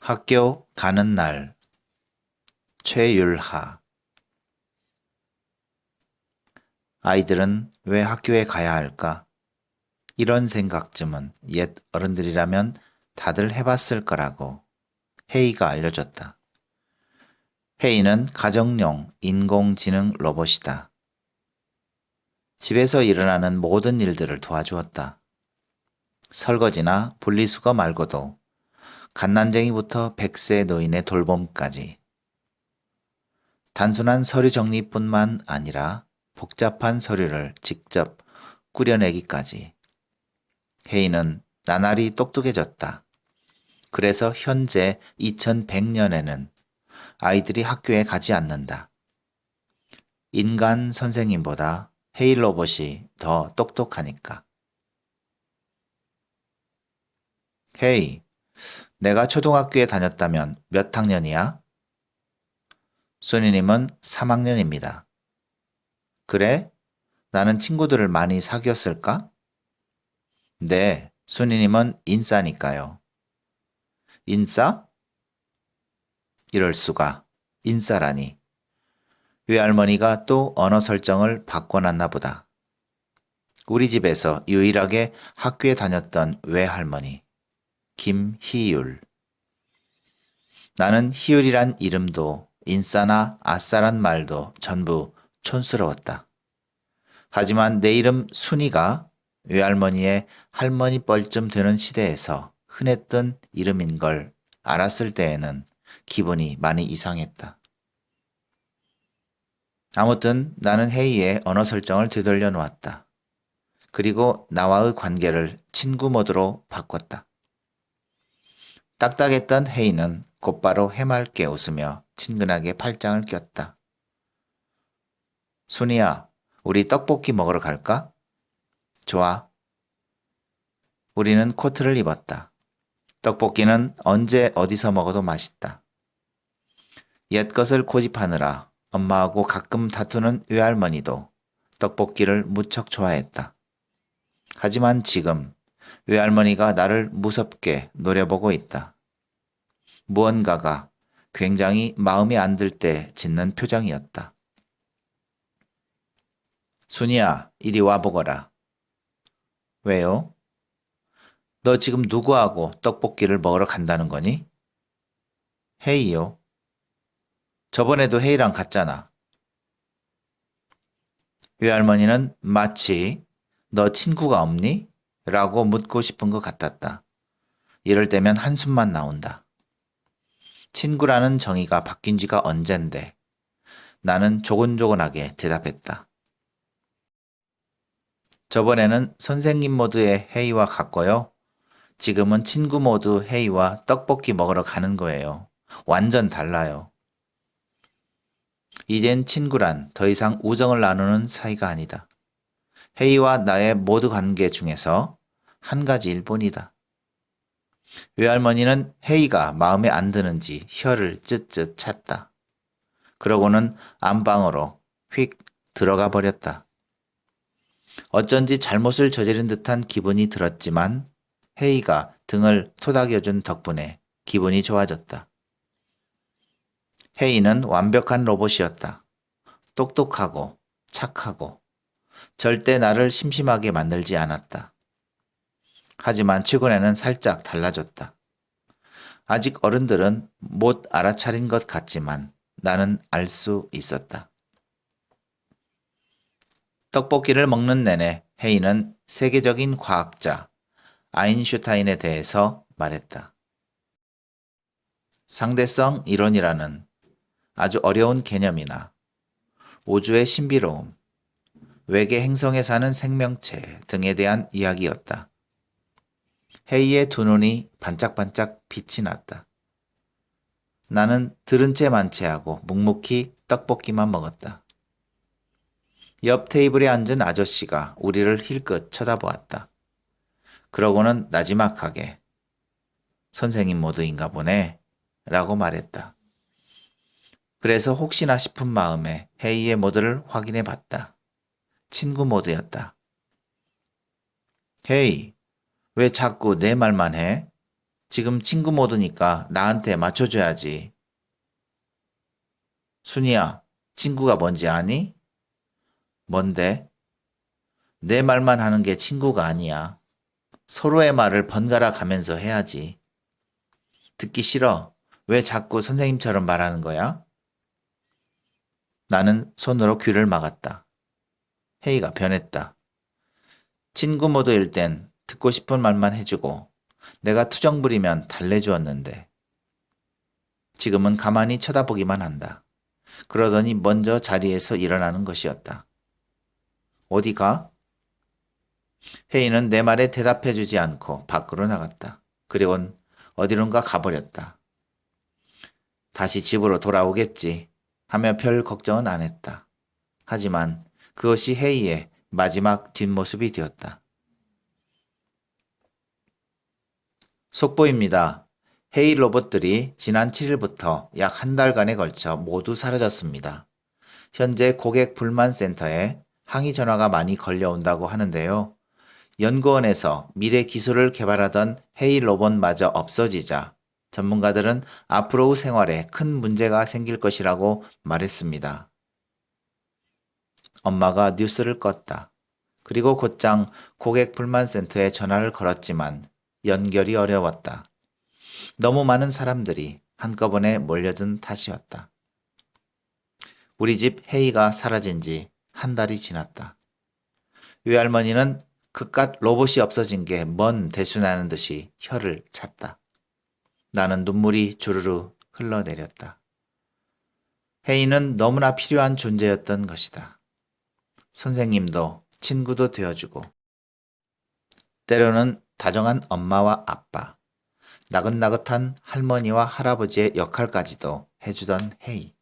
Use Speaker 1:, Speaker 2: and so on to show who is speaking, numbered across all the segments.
Speaker 1: 학교 가는 날 최율하. 아이들은 왜 학교에 가야 할까? 이런 생각쯤은 옛 어른들이라면 다들 해봤을 거라고 헤이가 알려줬다. 헤이는 가정용 인공지능 로봇이다. 집에서 일어나는 모든 일들을 도와주었다. 설거지나 분리수거 말고도 갓난쟁이부터 100세 노인의 돌봄까지. 단순한 서류 정리뿐만 아니라 복잡한 서류를 직접 꾸려내기까지. 헤이는 나날이 똑똑해졌다. 그래서 현재 2100년에는 아이들이 학교에 가지 않는다. 인간 선생님보다 헤이 로봇이 더 똑똑하니까. 헤이, 내가 초등학교에 다녔다면 몇 학년이야? 순이님은 3학년입니다. 그래? 나는 친구들을 많이 사귀었을까? 네, 순이님은 인싸니까요. 인싸? 이럴 수가. 인싸라니. 외할머니가 또 언어 설정을 바꿔놨나 보다. 우리 집에서 유일하게 학교에 다녔던 외할머니. 김희율. 나는 희율이란 이름도 인싸나 아싸란 말도 전부 촌스러웠다. 하지만 내 이름 순이가 외할머니의 할머니 뻘쯤 되는 시대에서 흔했던 이름인 걸 알았을 때에는 기분이 많이 이상했다. 아무튼 나는 헤이의 언어 설정을 되돌려 놓았다. 그리고 나와의 관계를 친구 모드로 바꿨다. 딱딱했던 헤이는 곧바로 해맑게 웃으며 친근하게 팔짱을 꼈다. 순이야, 우리 떡볶이 먹으러 갈까? 좋아. 우리는 코트를 입었다. 떡볶이는 언제 어디서 먹어도 맛있다. 옛것을 고집하느라 엄마하고 가끔 다투는 외할머니도 떡볶이를 무척 좋아했다. 하지만 지금 외할머니가 나를 무섭게 노려보고 있다. 무언가가 굉장히 마음에 안 들 때 짓는 표정이었다. 순이야, 이리 와보거라. 왜요? 너 지금 누구하고 떡볶이를 먹으러 간다는 거니? 헤이요. 저번에도 헤이랑 갔잖아. 외할머니는 마치 너 친구가 없니? 라고 묻고 싶은 것 같았다. 이럴 때면 한숨만 나온다. 친구라는 정의가 바뀐 지가 언젠데 나는 조곤조곤하게 대답했다. 저번에는 선생님 모드의 헤이와 갔고요. 지금은 친구 모드 헤이와 떡볶이 먹으러 가는 거예요. 완전 달라요. 이젠 친구란 더 이상 우정을 나누는 사이가 아니다. 헤이와 나의 모두 관계 중에서 한 가지일 뿐이다. 외할머니는 헤이가 마음에 안 드는지 혀를 쯧쯧 찼다. 그러고는 안방으로 휙 들어가 버렸다. 어쩐지 잘못을 저지른 듯한 기분이 들었지만 헤이가 등을 토닥여준 덕분에 기분이 좋아졌다. 헤이는 완벽한 로봇이었다. 똑똑하고 착하고 절대 나를 심심하게 만들지 않았다. 하지만 최근에는 살짝 달라졌다. 아직 어른들은 못 알아차린 것 같지만 나는 알 수 있었다. 떡볶이를 먹는 내내 헤이는 세계적인 과학자 아인슈타인에 대해서 말했다. 상대성 이론이라는 아주 어려운 개념이나 우주의 신비로움, 외계 행성에 사는 생명체 등에 대한 이야기였다. 헤이의 두 눈이 반짝반짝 빛이 났다. 나는 들은 채 만체하고 묵묵히 떡볶이만 먹었다. 옆 테이블에 앉은 아저씨가 우리를 힐끗 쳐다보았다. 그러고는 나지막하게 선생님 모드인가 보네 라고 말했다. 그래서 혹시나 싶은 마음에 헤이의 모드를 확인해 봤다. 친구 모드였다. 헤이, 왜 자꾸 내 말만 해? 지금 친구 모드니까 나한테 맞춰줘야지. 순이야, 친구가 뭔지 아니? 뭔데? 내 말만 하는 게 친구가 아니야. 서로의 말을 번갈아 가면서 해야지. 듣기 싫어. 왜 자꾸 선생님처럼 말하는 거야? 나는 손으로 귀를 막았다. 헤이가 변했다. 친구 모드일 땐 듣고 싶은 말만 해주고 내가 투정 부리면 달래주었는데 지금은 가만히 쳐다보기만 한다. 그러더니 먼저 자리에서 일어나는 것이었다. 어디 가? 헤이는 내 말에 대답해주지 않고 밖으로 나갔다. 그리고는 어디론가 가버렸다. 다시 집으로 돌아오겠지 하며 별 걱정은 안 했다. 하지만 그것이 헤이의 마지막 뒷모습이 되었다. 속보입니다. 헤이 로봇들이 지난 7일부터 약 한 달간에 걸쳐 모두 사라졌습니다. 현재 고객 불만 센터에 항의 전화가 많이 걸려온다고 하는데요. 연구원에서 미래 기술을 개발하던 헤이 로봇마저 없어지자 전문가들은 앞으로의 생활에 큰 문제가 생길 것이라고 말했습니다. 엄마가 뉴스를 껐다. 그리고 곧장 고객 불만 센터에 전화를 걸었지만 연결이 어려웠다. 너무 많은 사람들이 한꺼번에 몰려든 탓이었다. 우리 집 헤이가 사라진 지 한 달이 지났다. 외할머니는 그깟 로봇이 없어진 게 뭔 대수나는 듯이 혀를 찼다. 나는 눈물이 주르르 흘러내렸다. 헤이는 너무나 필요한 존재였던 것이다. 선생님도 친구도 되어주고 때로는 다정한 엄마와 아빠, 나긋나긋한 할머니와 할아버지의 역할까지도 해주던 헤이.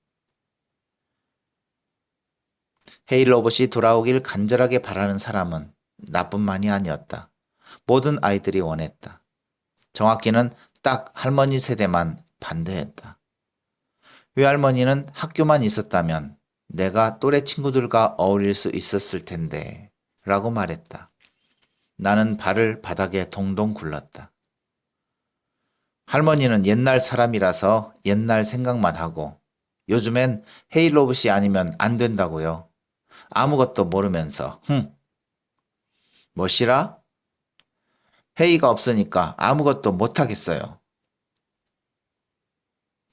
Speaker 1: 헤이 로봇이 돌아오길 간절하게 바라는 사람은 나뿐만이 아니었다. 모든 아이들이 원했다. 정확히는 딱 할머니 세대만 반대했다. 외할머니는 학교만 있었다면 내가 또래 친구들과 어울릴 수 있었을 텐데 라고 말했다. 나는 발을 바닥에 동동 굴렀다. 할머니는 옛날 사람이라서 옛날 생각만 하고 요즘엔 헤이 로봇이 아니면 안 된다고요. 아무것도 모르면서 뭐시라? 헤이가 없으니까 아무것도 못하겠어요.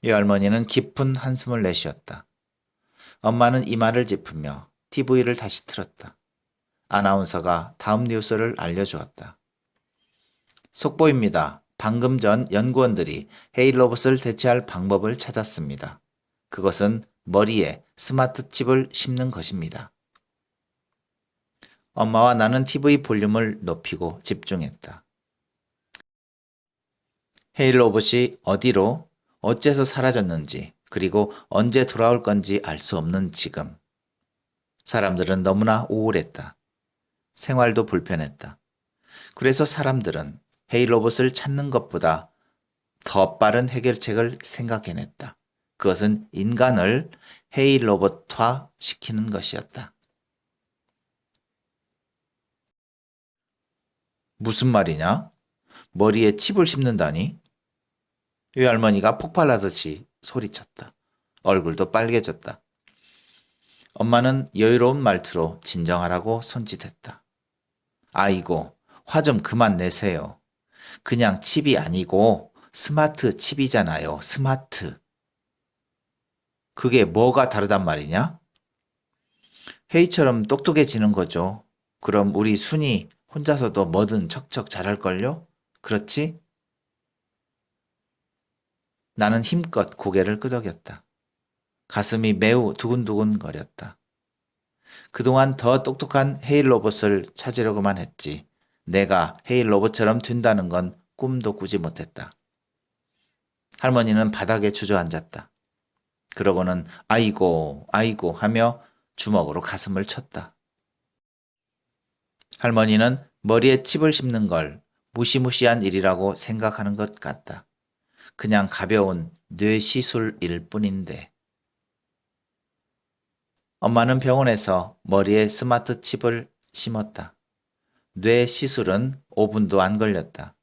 Speaker 1: 외할머니는 깊은 한숨을 내쉬었다. 엄마는 이마를 짚으며 TV를 다시 틀었다. 아나운서가 다음 뉴스를 알려주었다. 속보입니다. 방금 전 연구원들이 헤이 로봇을 대체할 방법을 찾았습니다. 그것은 머리에 스마트 칩을 심는 것입니다. 엄마와 나는 TV 볼륨을 높이고 집중했다. 헤이 로봇이 어디로, 어째서 사라졌는지, 그리고 언제 돌아올 건지 알 수 없는 지금. 사람들은 너무나 우울했다. 생활도 불편했다. 그래서 사람들은 헤이 로봇을 찾는 것보다 더 빠른 해결책을 생각해냈다. 그것은 인간을 헤이 로봇화 시키는 것이었다. 무슨 말이냐? 머리에 칩을 심는다니? 외할머니가 폭발하듯이 소리쳤다. 얼굴도 빨개졌다. 엄마는 여유로운 말투로 진정하라고 손짓했다. 아이고, 화 좀 그만 내세요. 그냥 칩이 아니고 스마트 칩이잖아요. 스마트. 그게 뭐가 다르단 말이냐? 헤이처럼 똑똑해지는 거죠. 그럼 우리 순이 혼자서도 뭐든 척척 잘할걸요? 그렇지? 나는 힘껏 고개를 끄덕였다. 가슴이 매우 두근두근 거렸다. 그동안 더 똑똑한 헤이 로봇을 찾으려고만 했지. 내가 헤이 로봇처럼 된다는 건 꿈도 꾸지 못했다. 할머니는 바닥에 주저앉았다. 그러고는 아이고 아이고 하며 주먹으로 가슴을 쳤다. 할머니는 머리에 칩을 심는 걸 무시무시한 일이라고 생각하는 것 같다. 그냥 가벼운 뇌 시술일 뿐인데. 엄마는 병원에서 머리에 스마트 칩을 심었다. 뇌 시술은 5분도 안 걸렸다.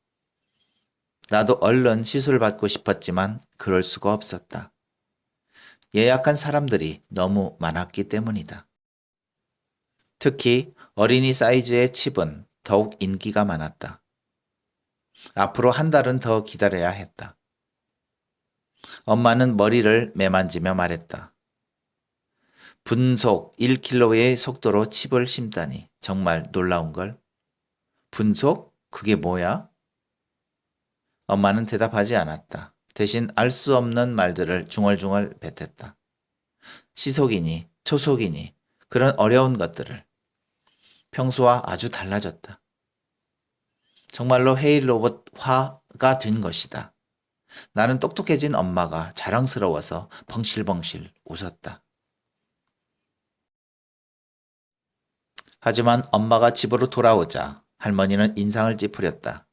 Speaker 1: 나도 얼른 시술 받고 싶었지만 그럴 수가 없었다. 예약한 사람들이 너무 많았기 때문이다. 특히 어린이 사이즈의 칩은 더욱 인기가 많았다. 앞으로 한 달은 더 기다려야 했다. 엄마는 머리를 매만지며 말했다. 분속 1km의 속도로 칩을 심다니 정말 놀라운걸. 분속? 그게 뭐야? 엄마는 대답하지 않았다. 대신 알 수 없는 말들을 중얼중얼 뱉었다. 시속이니 초속이니 그런 어려운 것들을. 평소와 아주 달라졌다. 정말로 헤일 로봇화가 된 것이다. 나는 똑똑해진 엄마가 자랑스러워서 벙실벙실 웃었다. 하지만 엄마가 집으로 돌아오자 할머니는 인상을 찌푸렸다.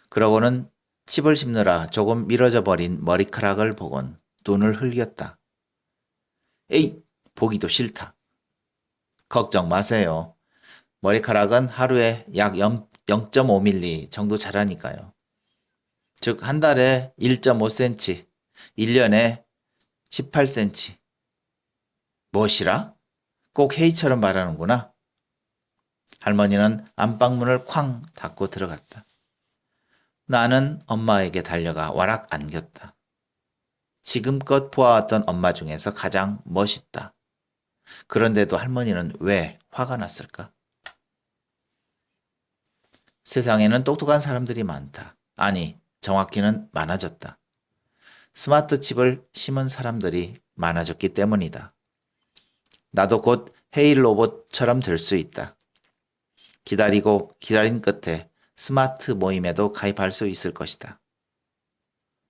Speaker 1: 그러고는 칩을 심느라 조금 미뤄져 버린 머리카락을 보곤 눈을 흘겼다. 에이, 보기도 싫다. 걱정 마세요. 머리카락은 하루에 약 0.5mm 정도 자라니까요. 즉, 한 달에 1.5cm, 1년에 18cm. 무엇이라? 꼭 헤이처럼 말하는구나. 할머니는 안방문을 쾅 닫고 들어갔다. 나는 엄마에게 달려가 와락 안겼다. 지금껏 보아왔던 엄마 중에서 가장 멋있다. 그런데도 할머니는 왜 화가 났을까? 세상에는 똑똑한 사람들이 많다. 아니, 정확히는 많아졌다. 스마트 칩을 심은 사람들이 많아졌기 때문이다. 나도 곧 헤일 로봇처럼 될 수 있다. 기다린 끝에 스마트 모임에도 가입할 수 있을 것이다.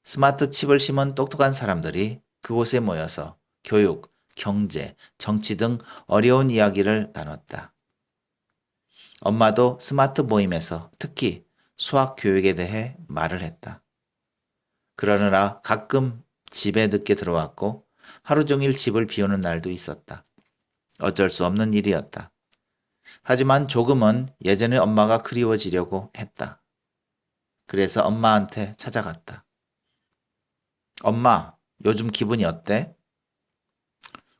Speaker 1: 스마트 칩을 심은 똑똑한 사람들이 그곳에 모여서 교육, 경제, 정치 등 어려운 이야기를 나눴다. 엄마도 스마트 모임에서 특히 수학 교육에 대해 말을 했다. 그러느라 가끔 집에 늦게 들어왔고 하루 종일 집을 비우는 날도 있었다. 어쩔 수 없는 일이었다. 하지만 조금은 예전의 엄마가 그리워지려고 했다. 그래서 엄마한테 찾아갔다. 엄마, 요즘 기분이 어때?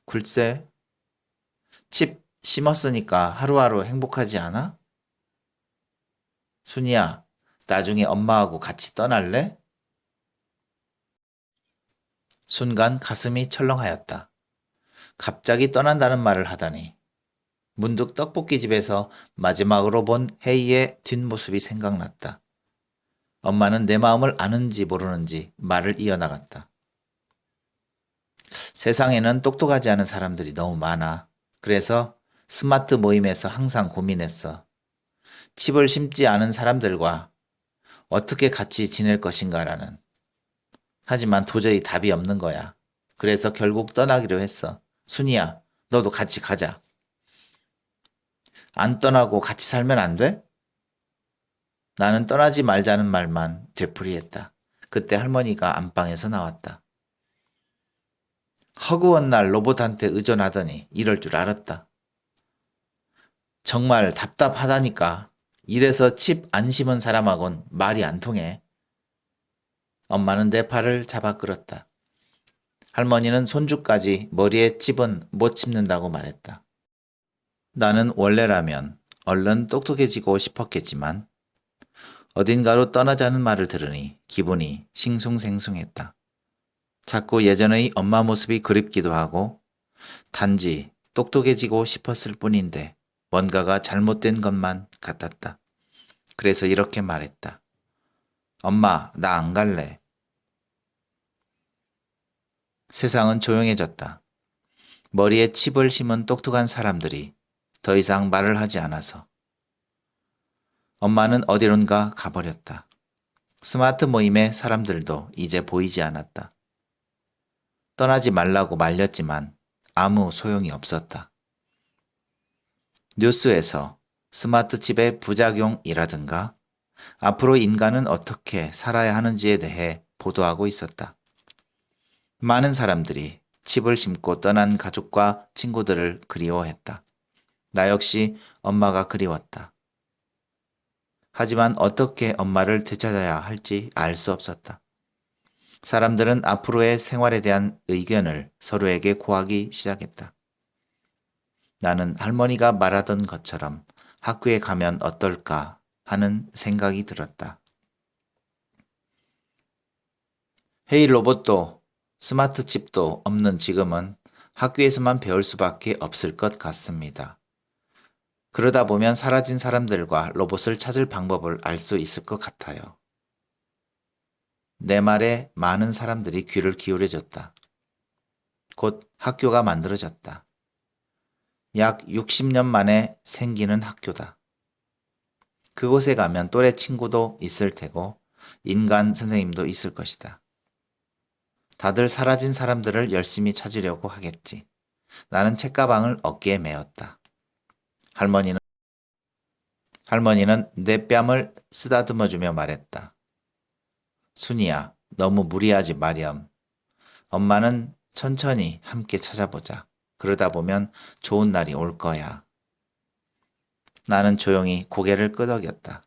Speaker 1: 글쎄, 칩 심었으니까 하루하루 행복하지 않아? 순이야, 나중에 엄마하고 같이 떠날래? 순간 가슴이 철렁하였다. 갑자기 떠난다는 말을 하다니. 문득 떡볶이집에서 마지막으로 본 헤이의 뒷모습이 생각났다. 엄마는 내 마음을 아는지 모르는지 말을 이어나갔다. 세상에는 똑똑하지 않은 사람들이 너무 많아. 그래서 스마트 모임에서 항상 고민했어. 칩을 심지 않은 사람들과 어떻게 같이 지낼 것인가라는. 하지만 도저히 답이 없는 거야. 그래서 결국 떠나기로 했어. 순이야, 너도 같이 가자. 안 떠나고 같이 살면 안 돼? 나는 떠나지 말자는 말만 되풀이했다. 그때 할머니가 안방에서 나왔다. 허구한 날 로봇한테 의존하더니 이럴 줄 알았다. 정말 답답하다니까. 이래서 칩 안 심은 사람하곤 말이 안 통해. 엄마는 내 팔을 잡아 끌었다. 할머니는 손주까지 머리에 칩은 못 심는다고 말했다. 나는 원래라면 얼른 똑똑해지고 싶었겠지만 어딘가로 떠나자는 말을 들으니 기분이 싱숭생숭했다. 자꾸 예전의 엄마 모습이 그립기도 하고 단지 똑똑해지고 싶었을 뿐인데 뭔가가 잘못된 것만 같았다. 그래서 이렇게 말했다. 엄마, 나 안 갈래. 세상은 조용해졌다. 머리에 칩을 심은 똑똑한 사람들이 더 이상 말을 하지 않아서. 엄마는 어디론가 가버렸다. 스마트 모임의 사람들도 이제 보이지 않았다. 떠나지 말라고 말렸지만 아무 소용이 없었다. 뉴스에서 스마트 칩의 부작용이라든가 앞으로 인간은 어떻게 살아야 하는지에 대해 보도하고 있었다. 많은 사람들이 칩을 심고 떠난 가족과 친구들을 그리워했다. 나 역시 엄마가 그리웠다. 하지만 어떻게 엄마를 되찾아야 할지 알 수 없었다. 사람들은 앞으로의 생활에 대한 의견을 서로에게 고하기 시작했다. 나는 할머니가 말하던 것처럼 학교에 가면 어떨까 하는 생각이 들었다. 회의 로봇도 스마트 칩도 없는 지금은 학교에서만 배울 수밖에 없을 것 같습니다. 그러다 보면 사라진 사람들과 로봇을 찾을 방법을 알 수 있을 것 같아요. 내 말에 많은 사람들이 귀를 기울여줬다. 곧 학교가 만들어졌다. 약 60년 만에 생기는 학교다. 그곳에 가면 또래 친구도 있을 테고 인간 선생님도 있을 것이다. 다들 사라진 사람들을 열심히 찾으려고 하겠지. 나는 책가방을 어깨에 메었다. 할머니는 내 뺨을 쓰다듬어주며 말했다. 순이야, 너무 무리하지 마렴. 엄마는 천천히 함께 찾아보자. 그러다 보면 좋은 날이 올 거야. 나는 조용히 고개를 끄덕였다.